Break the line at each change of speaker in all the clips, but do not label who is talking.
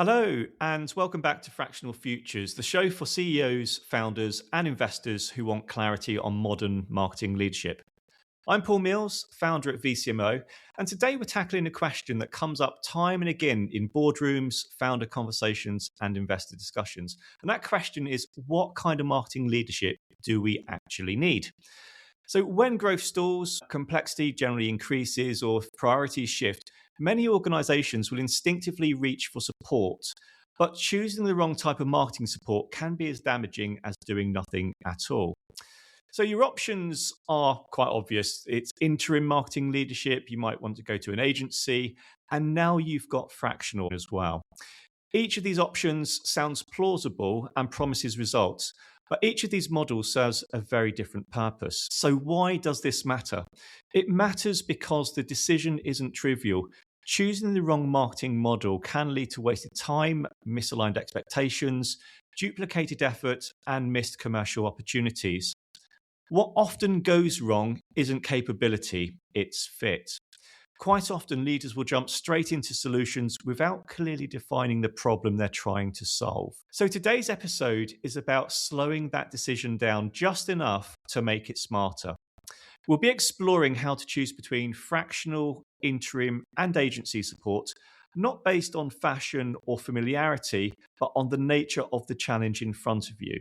Hello, and welcome back to Fractional Futures, the show for CEOs, founders, and investors who want clarity on modern marketing leadership. I'm Paul Mills, founder at VCMO, and today we're tackling a question that comes up time and again in boardrooms, founder conversations, and investor discussions. And that question is, what kind of marketing leadership do we actually need? So when growth stalls, complexity generally increases, or if priorities shift, many organizations will instinctively reach for support. But choosing the wrong type of marketing support can be as damaging as doing nothing at all. So your options are quite obvious. It's interim marketing leadership. You might want to go to an agency. And now you've got fractional as well. Each of these options sounds plausible and promises results, but each of these models serves a very different purpose. So why does this matter? It matters because the decision isn't trivial. Choosing the wrong marketing model can lead to wasted time, misaligned expectations, duplicated effort, and missed commercial opportunities. What often goes wrong isn't capability, it's fit. Quite often, leaders will jump straight into solutions without clearly defining the problem they're trying to solve. So today's episode is about slowing that decision down just enough to make it smarter. We'll be exploring how to choose between fractional, interim, and agency support, not based on fashion or familiarity, but on the nature of the challenge in front of you.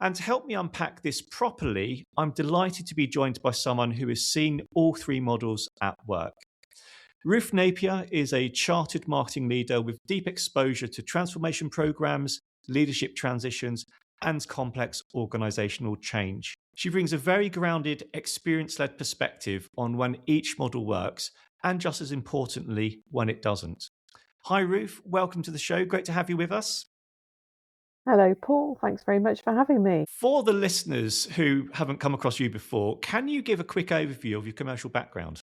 And to help me unpack this properly, I'm delighted to be joined by someone who has seen all three models at work. Ruth Napier is a chartered marketing leader with deep exposure to transformation programs, leadership transitions, and complex organizational change. She brings a very grounded, experience-led perspective on when each model works, and just as importantly, when it doesn't. Hi, Ruth. Welcome to the show. Great to have you with us.
Hello, Paul. Thanks very much for having me.
For the listeners who haven't come across you before, can you give a quick overview of your commercial background?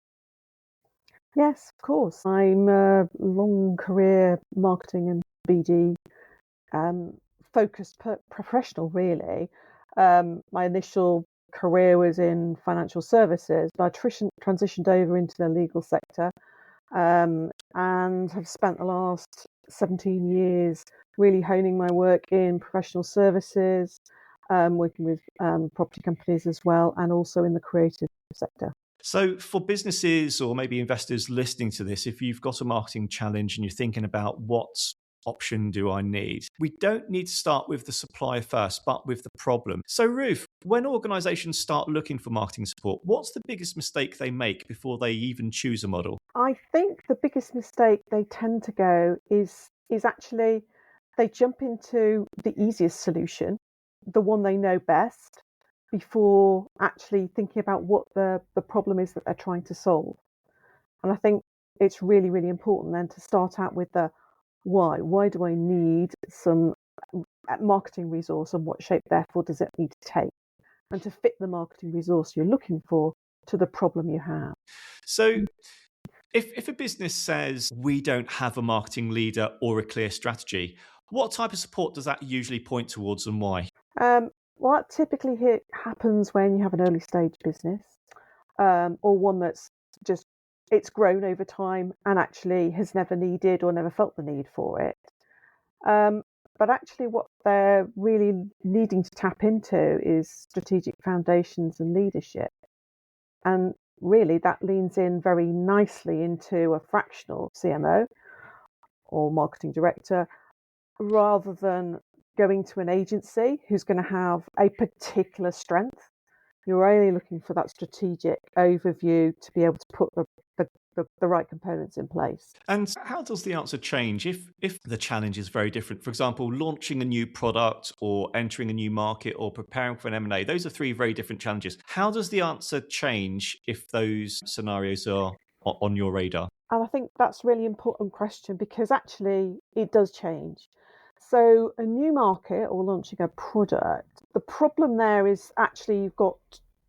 Yes, of course. I'm a long career marketing and BD focused professional, really. My initial career was in financial services, but I transitioned over into the legal sector and have spent the last 17 years really honing my work in professional services, working with property companies as well, and also in the creative sector.
So for businesses or maybe investors listening to this, if you've got a marketing challenge and you're thinking about what option do I need, we don't need to start with the supplier first, but with the problem. So Ruth, when organizations start looking for marketing support, what's the biggest mistake they make before they even choose a model?
I think the biggest mistake they tend to go is actually they jump into the easiest solution, the one they know best, before actually thinking about what the problem is that they're trying to solve. And I think it's really, really important then to start out with the why. Why do I need some marketing resource, and what shape therefore does it need to take? And to fit the marketing resource you're looking for to the problem you have.
So if a business says we don't have a marketing leader or a clear strategy, what type of support does that usually point towards and why?
Well, that typically happens when you have an early stage business, or one that's just it's grown over time and actually has never needed or never felt the need for it. But actually, what they're really needing to tap into is strategic foundations and leadership. And really, that leans in very nicely into a fractional CMO or marketing director, rather than going to an agency who's going to have a particular strength. You're only looking for that strategic overview to be able to put the right components in place.
And how does the answer change if the challenge is very different? For example, launching a new product or entering a new market or preparing for an M&A. Those are three very different challenges. How does the answer change if those scenarios are on your radar?
And I think that's a really important question, because actually it does change. So a new market or launching a product, the problem there is actually you've got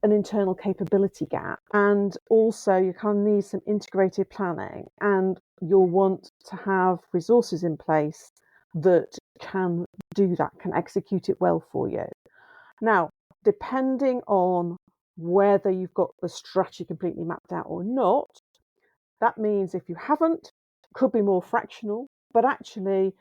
an internal capability gap, and also you kind of need some integrated planning, and you'll want to have resources in place that can do that, can execute it well for you. Now, depending on whether you've got the strategy completely mapped out or not, that means if you haven't, could be more fractional, but actually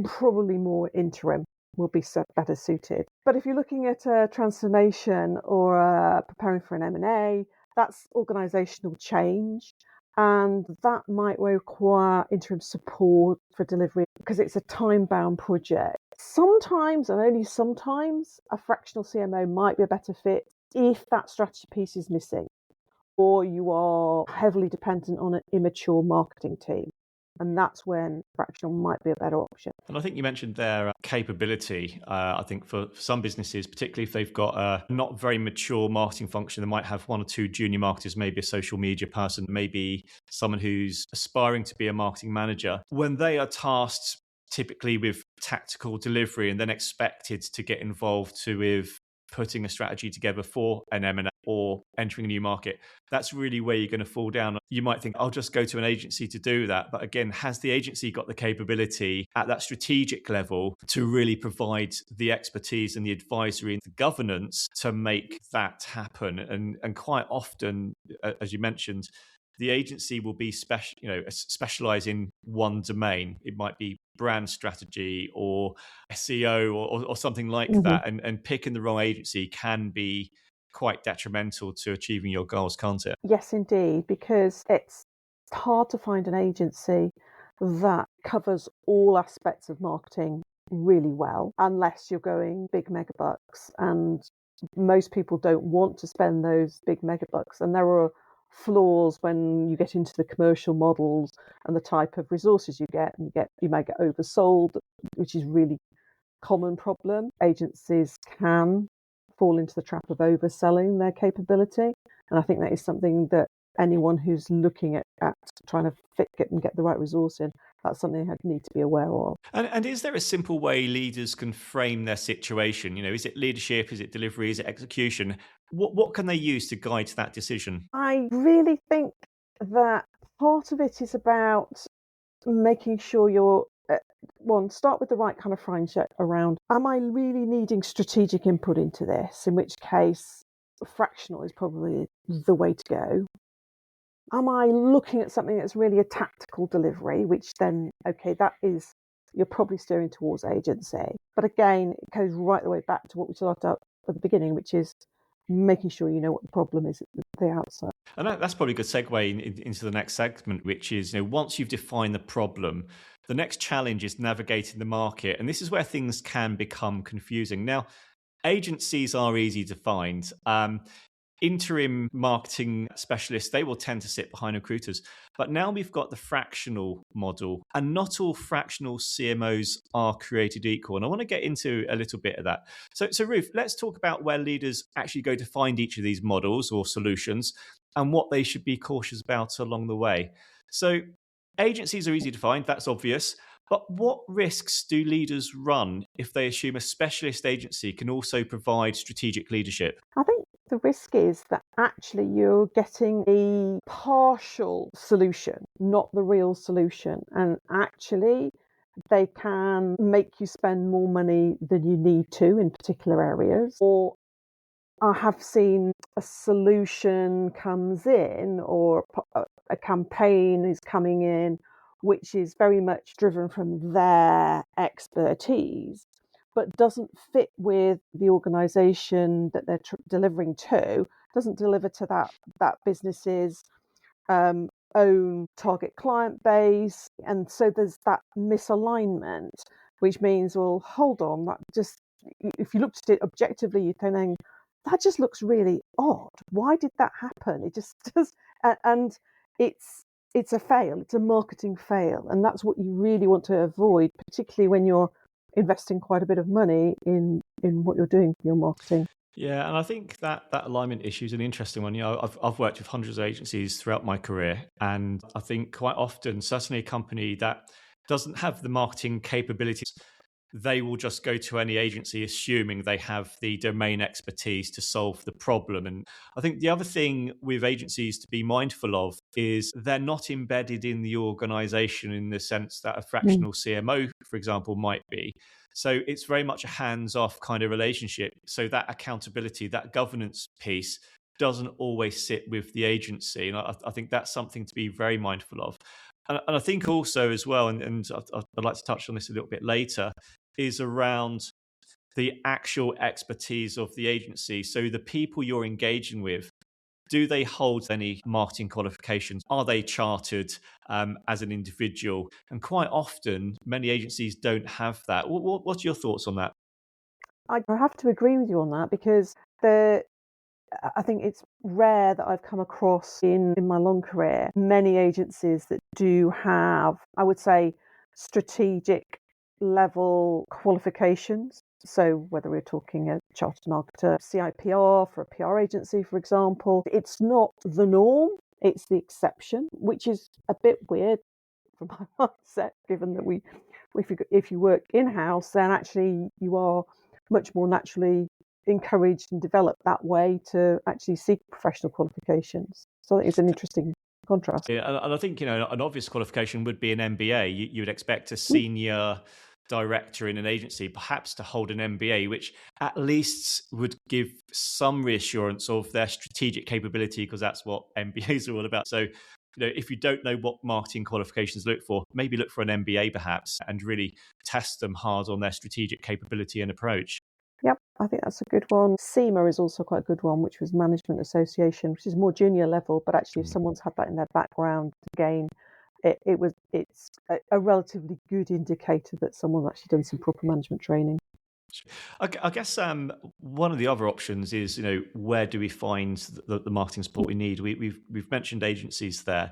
probably more interim will be better suited. But if you're looking at a transformation or preparing for an M&A, that's organisational change, and that might require interim support for delivery because it's a time-bound project. Sometimes, and only sometimes, a fractional CMO might be a better fit if that strategy piece is missing, or you are heavily dependent on an immature marketing team. And that's when fractional might be a better option.
And I think you mentioned their capability. I think for some businesses, particularly if they've got a not very mature marketing function, they might have one or two junior marketers, maybe a social media person, maybe someone who's aspiring to be a marketing manager. When they are tasked typically with tactical delivery and then expected to get involved with putting a strategy together for an M&A or entering a new market, that's really where you're going to fall down. You might think, I'll just go to an agency to do that. But again, has the agency got the capability at that strategic level to really provide the expertise and the advisory and the governance to make that happen? And quite often, as you mentioned, the agency will be specialize in one domain. It might be brand strategy or SEO or something like that. And picking the wrong agency can be quite detrimental to achieving your goals, can't it?
Yes, indeed, because it's hard to find an agency that covers all aspects of marketing really well, unless you're going big megabucks. And most people don't want to spend those big megabucks. And there are flaws when you get into the commercial models and the type of resources you get. You may get oversold, which is really common problem. Agencies can fall into the trap of overselling their capability, and I think that is something that anyone who's looking at trying to fit it and get the right resource in, that's something they need to be aware of.
And is there a simple way leaders can frame their situation? Is it leadership? Is it delivery? Is it execution? What can they use to guide that decision?
I really think that part of it is about making sure you're start with the right kind of friendship around, am I really needing strategic input into this? In which case, fractional is probably the way to go. Am I looking at something that's really a tactical delivery, which then, okay, that is, you're probably steering towards agency. But again, it goes right the way back to what we talked about at the beginning, which is making sure you know what the problem is at the outset.
And that's probably a good segue into the next segment, which is, once you've defined the problem, the next challenge is navigating the market. And this is where things can become confusing. Now, agencies are easy to find. Interim marketing specialists, they will tend to sit behind recruiters. But now we've got the fractional model, and not all fractional CMOs are created equal. And I want to get into a little bit of that. So Ruth, let's talk about where leaders actually go to find each of these models or solutions and what they should be cautious about along the way. So agencies are easy to find, that's obvious. But what risks do leaders run if they assume a specialist agency can also provide strategic leadership?
I think the risk is that actually you're getting a partial solution, not the real solution. And actually, they can make you spend more money than you need to in particular areas. Or I have seen a solution comes in, or a campaign is coming in, which is very much driven from their expertise, but doesn't fit with the organisation that they're delivering to, doesn't deliver to that business's own target client base. And so there's that misalignment, which means, well, hold on, that just, if you looked at it objectively, you think, that just looks really odd. Why did that happen? It just does. And it's a fail. It's a marketing fail. And that's what you really want to avoid, particularly when you're investing quite a bit of money in what you're doing for your marketing.
Yeah, and I think that alignment issue is an interesting one. I've worked with hundreds of agencies throughout my career, and I think quite often, certainly a company that doesn't have the marketing capabilities, they will just go to any agency assuming they have the domain expertise to solve the problem. And I think the other thing with agencies to be mindful of is they're not embedded in the organization in the sense that a fractional CMO, for example, might be. So it's very much a hands-off kind of relationship. So that accountability, that governance piece doesn't always sit with the agency. And I think that's something to be very mindful of. And I think also as well, and I'd like to touch on this a little bit later, is around the actual expertise of the agency. So the people you're engaging with, do they hold any marketing qualifications? Are they chartered as an individual? And quite often, many agencies don't have that. What's your thoughts on that?
I have to agree with you on that, because I think it's rare that I've come across in my long career many agencies that do have, I would say, strategic level qualifications. So whether we're talking a chartered marketer, CIPR for a PR agency, for example, it's not the norm, it's the exception, which is a bit weird from my mindset, given that if you work in-house, then actually you are much more naturally encouraged and developed that way to actually seek professional qualifications. So I think it's an interesting contrast.
Yeah, and I think, an obvious qualification would be an MBA. You would expect a senior director in an agency perhaps to hold an MBA, which at least would give some reassurance of their strategic capability, because that's what MBAs are all about. So, if you don't know what marketing qualifications look for, maybe look for an MBA perhaps, and really test them hard on their strategic capability and approach.
Yep, I think that's a good one. CMO is also quite a good one, which was Management Association, which is more junior level, but actually if someone's had that in their background, again, it's a relatively good indicator that someone's actually done some proper management training.
I guess one of the other options is, where do we find the marketing support we need? We've mentioned agencies there.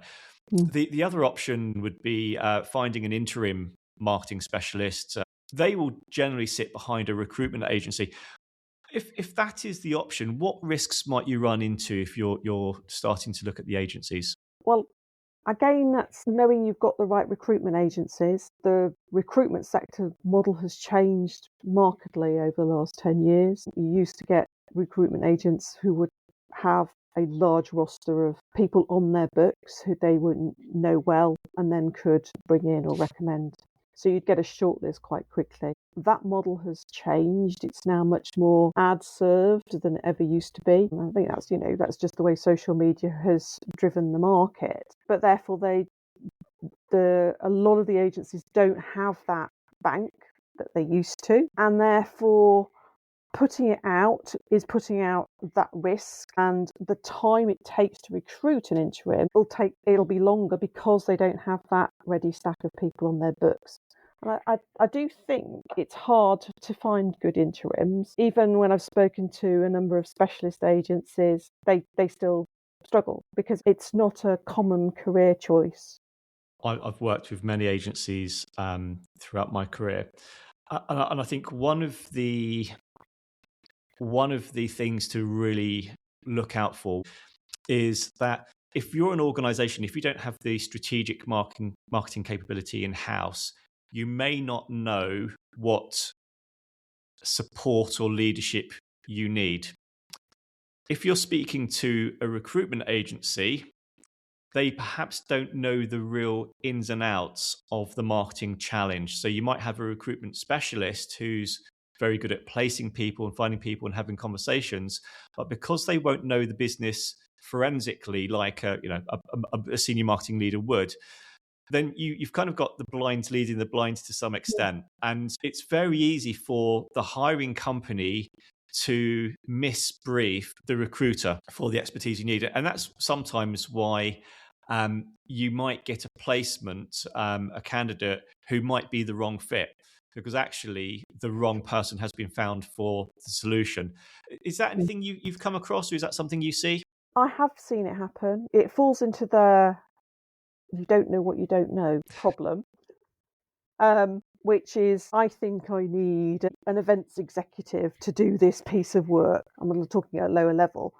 The other option would be finding an interim marketing specialist. They will generally sit behind a recruitment agency. If that is the option, what risks might you run into if you're starting to look at the agencies?
Well, again, that's knowing you've got the right recruitment agencies. The recruitment sector model has changed markedly over the last 10 years. You used to get recruitment agents who would have a large roster of people on their books who they wouldn't know well and then could bring in or recommend. So you'd get a shortlist quite quickly. That model has changed. It's now much more ad served than it ever used to be. And I think that's just the way social media has driven the market. But therefore, a lot of the agencies don't have that bank that they used to, and therefore putting it out is putting out that risk, and the time it takes to recruit an interim it'll be longer because they don't have that ready stack of people on their books. And I do think it's hard to find good interims. Even when I've spoken to a number of specialist agencies, they still struggle because it's not a common career choice.
I've worked with many agencies throughout my career, and I think one of the things to really look out for is that if you're an organization, if you don't have the strategic marketing capability in-house, you may not know what support or leadership you need. If you're speaking to a recruitment agency, they perhaps don't know the real ins and outs of the marketing challenge. So you might have a recruitment specialist who's very good at placing people and finding people and having conversations, but because they won't know the business forensically like a senior marketing leader would, then you've kind of got the blind leading the blind to some extent. And it's very easy for the hiring company to misbrief the recruiter for the expertise you need. And that's sometimes why you might get a placement, a candidate who might be the wrong fit, because actually the wrong person has been found for the solution. Is that anything you've come across, or is that something you see?
I have seen it happen. It falls into the you don't know what you don't know problem, which is, I think I need an events executive to do this piece of work. I'm talking at a lower level,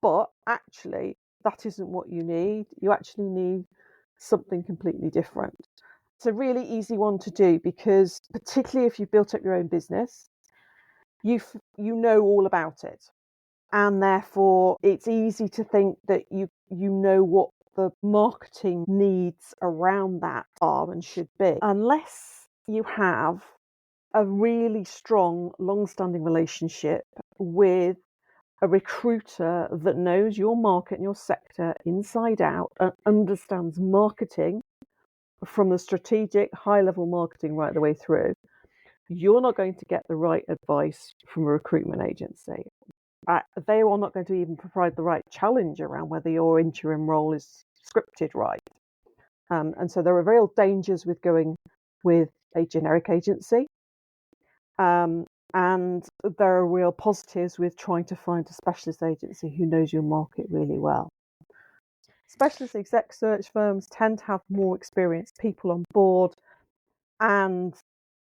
but actually that isn't what you need. You actually need something completely different. It's a really easy one to do because, particularly if you've built up your own business, you know all about it, and therefore it's easy to think that you know what the marketing needs around that are and should be, unless you have a really strong, long-standing relationship with a recruiter that knows your market and your sector inside out and understands marketing from the strategic high-level marketing right the way through, you're not going to get the right advice from a recruitment agency. They are not going to even provide the right challenge around whether your interim role is scripted right. And so there are real dangers with going with a generic agency. And there are real positives with trying to find a specialist agency who knows your market really well. Specialist exec search firms tend to have more experienced people on board and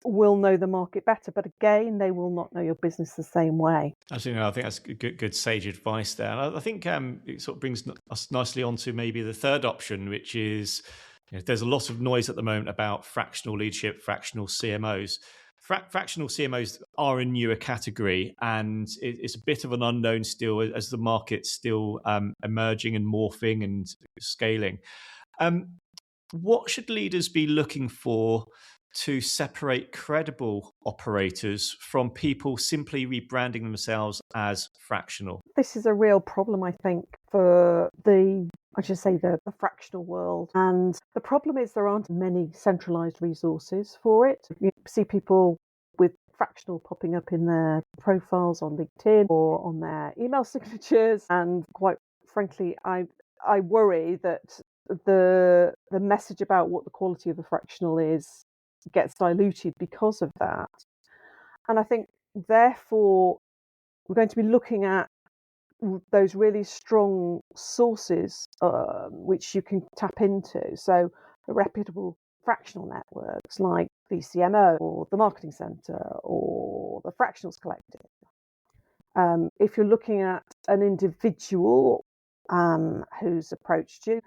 will know the market better. But again, they will not know your business the same way.
Actually, no, I think that's good sage advice there. And I think it sort of brings us nicely onto maybe the third option, which is there's a lot of noise at the moment about fractional leadership, fractional CMOs. Fractional CMOs are a newer category, and it's a bit of an unknown still as the market's still emerging and morphing and scaling. What should leaders be looking for to separate credible operators from people simply rebranding themselves as fractional?
This is a real problem, I think, for the fractional world. And the problem is there aren't many centralized resources for it. You see people with fractional popping up in their profiles on LinkedIn or on their email signatures. And quite frankly, I worry that the message about what the quality of a fractional is gets diluted because of that. And I think, therefore, we're going to be looking at those really strong sources which you can tap into. So the reputable fractional networks like VCMO or the Marketing Centre or the Fractionals Collective. If you're looking at an individual who's approached you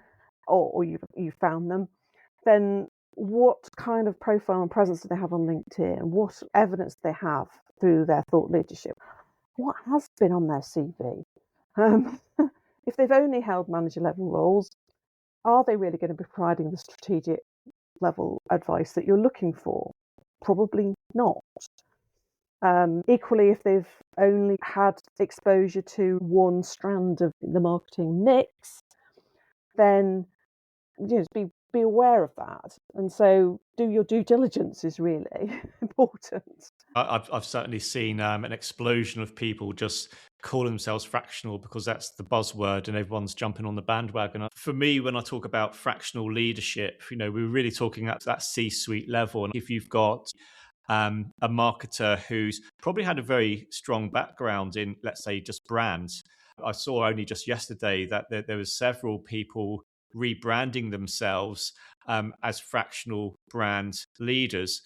or you found them, then what kind of profile and presence do they have on LinkedIn? What evidence do they have through their thought leadership? What has been on their CV? If they've only held manager level roles, are they really going to be providing the strategic level advice that you're looking for? Probably not. Equally, if they've only had exposure to one strand of the marketing mix, then be aware of that. And so do your due diligence is really important.
I've certainly seen an explosion of people just calling themselves fractional because that's the buzzword and everyone's jumping on the bandwagon. For me, when I talk about fractional leadership, we're really talking at that C-suite level. And if you've got a marketer who's probably had a very strong background in, let's say, just brands. I saw only just yesterday that there was several people rebranding themselves as fractional brand leaders,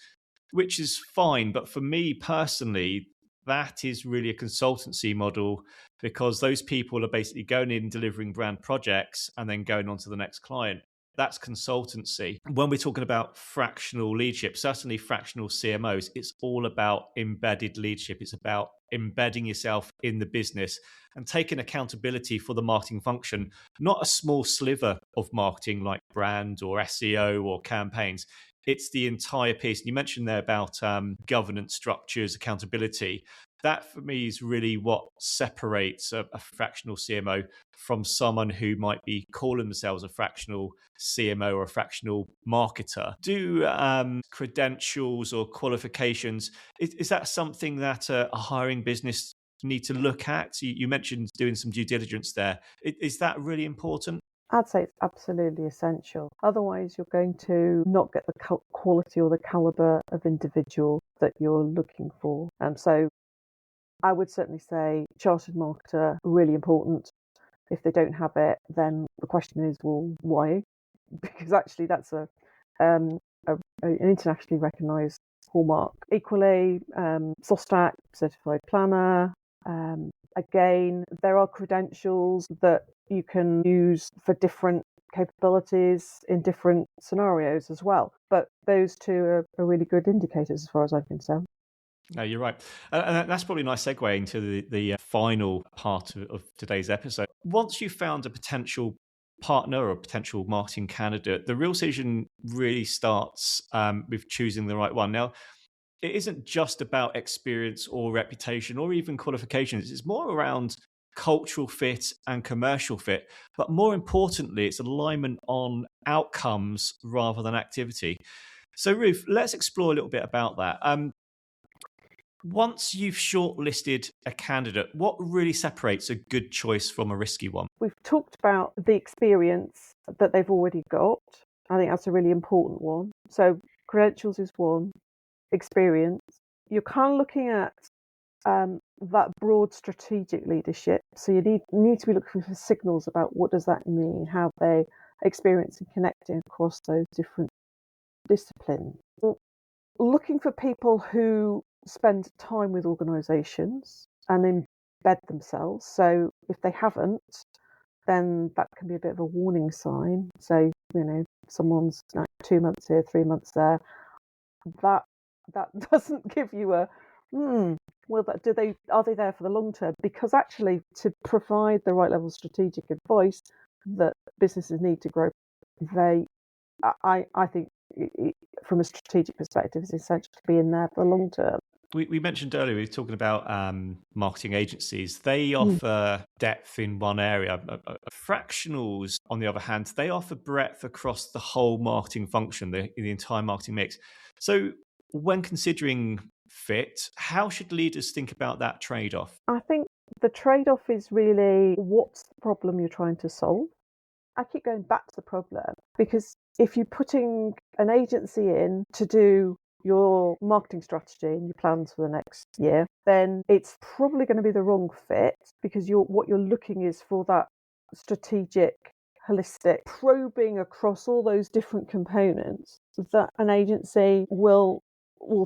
which is fine. But for me personally, that is really a consultancy model because those people are basically going in, delivering brand projects and then going on to the next client. That's consultancy. When we're talking about fractional leadership, certainly fractional CMOs, it's all about embedded leadership. It's about embedding yourself in the business and taking accountability for the marketing function, not a small sliver of marketing like brand or SEO or campaigns. It's the entire piece. You mentioned there about governance structures, accountability. That for me is really what separates a fractional CMO from someone who might be calling themselves a fractional CMO or a fractional marketer. Do credentials or qualifications, is that something that a hiring business need to look at? You mentioned doing some due diligence there. Is that really important?
I'd say it's absolutely essential. Otherwise, you're going to not get the quality or the caliber of individual that you're looking for. So I would certainly say chartered marketer, really important. If they don't have it, then the question is, well, why? Because actually that's an internationally recognised hallmark. Equally, SOSTAC, certified planner. Again, there are credentials that you can use for different capabilities in different scenarios as well. But those two are really good indicators as far as I'm concerned.
No, you're right. And that's probably a nice segue into the final part of today's episode. Once you've found a potential partner or a potential marketing candidate, the real decision really starts with choosing the right one. Now, it isn't just about experience or reputation or even qualifications. It's more around cultural fit and commercial fit, but more importantly, it's alignment on outcomes rather than activity. So Ruth, let's explore a little bit about that. Once you've shortlisted a candidate, what really separates a good choice from a risky one?
We've talked about the experience that they've already got. I think that's a really important one. So credentials is one, experience. You're kind of looking at that broad strategic leadership. So you need to be looking for signals about what does that mean, how they experience and connecting across those different disciplines. Looking for people who spend time with organisations and embed themselves. So if they haven't, then that can be a bit of a warning sign. So, someone's 2 months here, 3 months there. That doesn't give you a well, are they there for the long term? Because actually, to provide the right level of strategic advice that businesses need to grow, I think from a strategic perspective, it's essential to be in there for the long term.
We mentioned earlier, we were talking about marketing agencies. They offer depth in one area. Fractionals, on the other hand, they offer breadth across the whole marketing function, the entire marketing mix. So when considering fit, how should leaders think about that trade-off?
I think the trade-off is really what's the problem you're trying to solve? I keep going back to the problem because if you're putting an agency in to do your marketing strategy and your plans for the next year, then it's probably going to be the wrong fit because what you're looking is for that strategic, holistic probing across all those different components that an agency will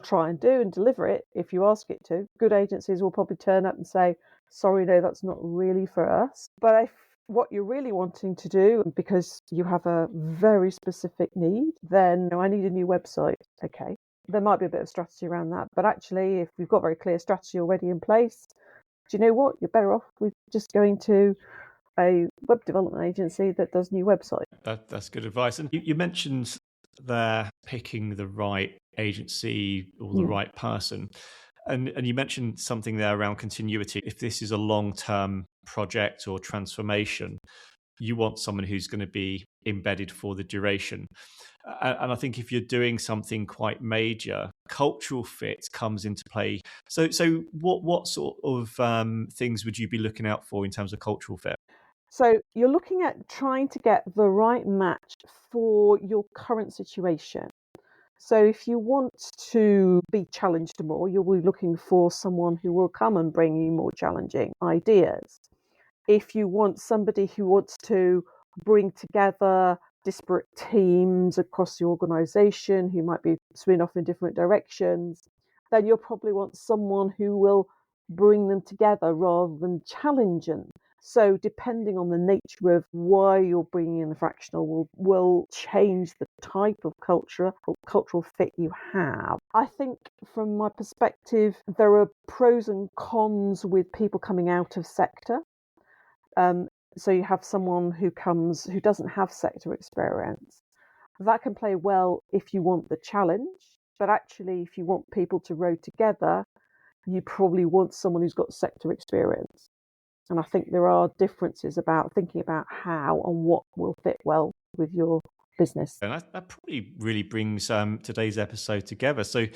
try and do and deliver it if you ask it to. Good agencies will probably turn up and say, sorry, no, that's not really for us. But if what you're really wanting to do, because you have a very specific need, then I need a new website. Okay, there might be a bit of strategy around that. But actually, if we've got very clear strategy already in place, do you know what? You're better off with just going to a web development agency that does new websites.
That's good advice. And you mentioned there picking the right agency or the right person. And you mentioned something there around continuity. If this is a long-term project or transformation, you want someone who's going to be embedded for the duration. And I think if you're doing something quite major, cultural fit comes into play. So what sort of things would you be looking out for in terms of cultural fit?
So you're looking at trying to get the right match for your current situation. So if you want to be challenged more, you'll be looking for someone who will come and bring you more challenging ideas. If you want somebody who wants to bring together disparate teams across the organisation who might be swimming off in different directions, then you'll probably want someone who will bring them together rather than challenge them. So depending on the nature of why you're bringing in the fractional will change the type of cultural fit you have. I think from my perspective, there are pros and cons with people coming out of sector. So you have someone who doesn't have sector experience. That can play well if you want the challenge, but actually if you want people to row together, you probably want someone who's got sector experience. And I think there are differences about thinking about how and what will fit well with your business.
And that probably really brings today's episode together. So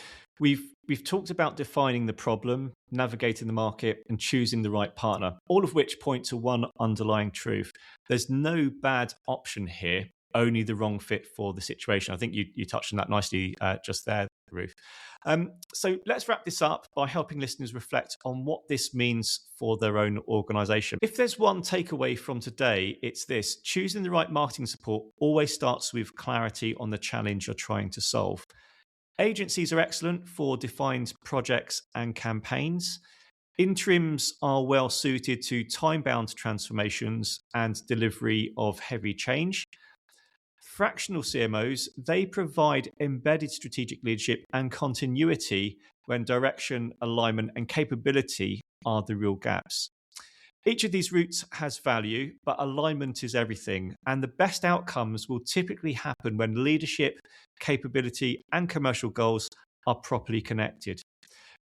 we've talked about defining the problem, navigating the market, and choosing the right partner, all of which point to one underlying truth. There's no bad option here, only the wrong fit for the situation. I think you touched on that nicely just there, Ruth. So let's wrap this up by helping listeners reflect on what this means for their own organisation. If there's one takeaway from today, it's this: choosing the right marketing support always starts with clarity on the challenge you're trying to solve. Agencies are excellent for defined projects and campaigns. Interims are well suited to time-bound transformations and delivery of heavy change. Fractional CMOs, they provide embedded strategic leadership and continuity when direction, alignment, and capability are the real gaps. Each of these routes has value, but alignment is everything. And the best outcomes will typically happen when leadership, capability, and commercial goals are properly connected.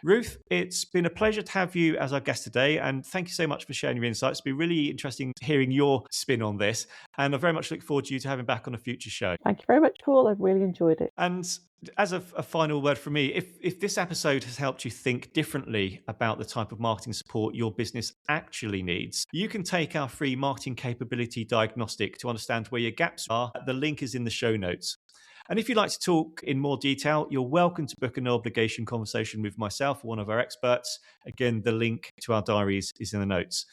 Ruth, it's been a pleasure to have you as our guest today, and thank you so much for sharing your insights. It's been really interesting hearing your spin on this, and I very much look forward to you to having back on a future show.
Thank you very much, Paul. I've really enjoyed it.
And as a final word from me, if this episode has helped you think differently about the type of marketing support your business actually needs, you can take our free marketing capability diagnostic to understand where your gaps are. The link is in the show notes. And if you'd like to talk in more detail, you're welcome to book a no obligation conversation with myself or one of our experts. Again, the link to our diaries is in the notes.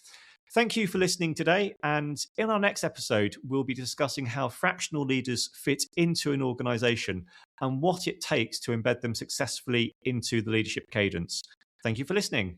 Thank you for listening today. And in our next episode, we'll be discussing how fractional leaders fit into an organization and what it takes to embed them successfully into the leadership cadence. Thank you for listening.